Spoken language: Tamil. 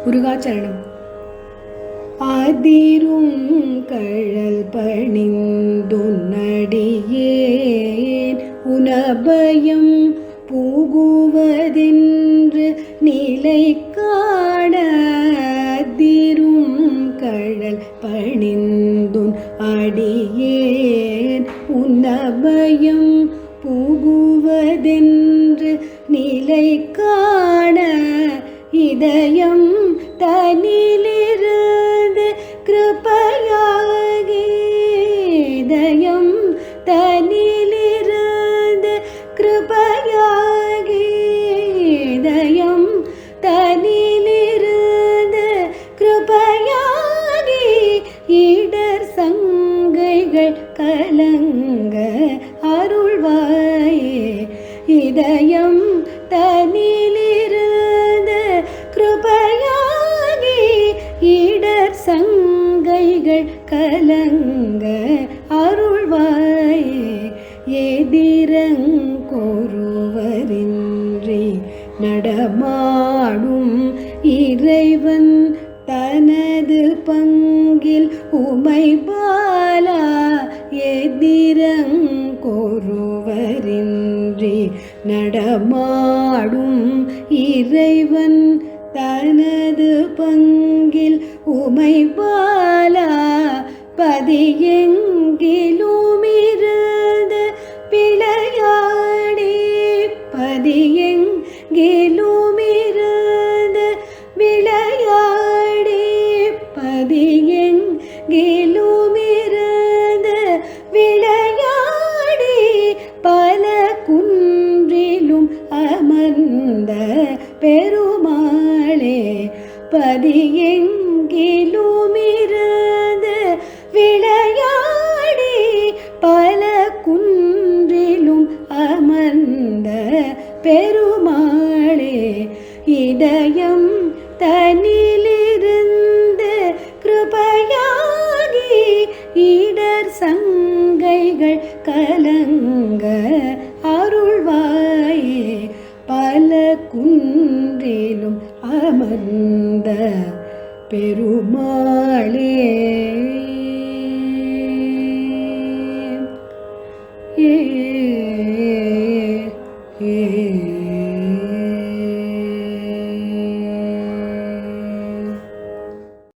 முருகாச்சரணம். அதிரும் கழல் பணிந்துன்னடியேன் உனபயம் புகுவதென்று நிலை காண. அதிரும் கழல் பணிந்துன் அடியேன் உனபயம் புகுவதென்று நிலை காண. இதயம் தனிலிருந்து கிருபையாகி, இதயம் தனிலிருந்து கிருபையாகி, இதயம் தனிலிருந்து கிருபையாகி, இடர் சங்கைகள் கலங்க அருள்வாயே. இதயம் தனிலிருந்து கிருபையாகி, இடர் சங்கைகள் கலங்க அருள்வாயே. எதிரங்கொருவரின்றி நடமாடும் இறைவன் தனது பங்கில் உமை பாலா. எதிரங்கொருவரின்றி நடமாடும் இறைவன் தனது பங்கில் உமை பாலா. பதியெங்கிலுமிருந்து விளையாடி, பதியெங்கிலுமிருந்து விளையாடி, பதியெங்கிலுமிருந்து விளையாடி, பல குன்றிலும் அமர்ந்த பெருமாளே. பதியெங்கிலுமிருந்து விளையாடி, பல குன்றிலும் அமர்ந்த பெருமாளே. இதயம் தனிலிருந்து கிருபையாகி, இடர் சங்கைகள் கலங்க அருள்வாயே. பல குன்றிலும் அமர்ந்த பெருமாளே.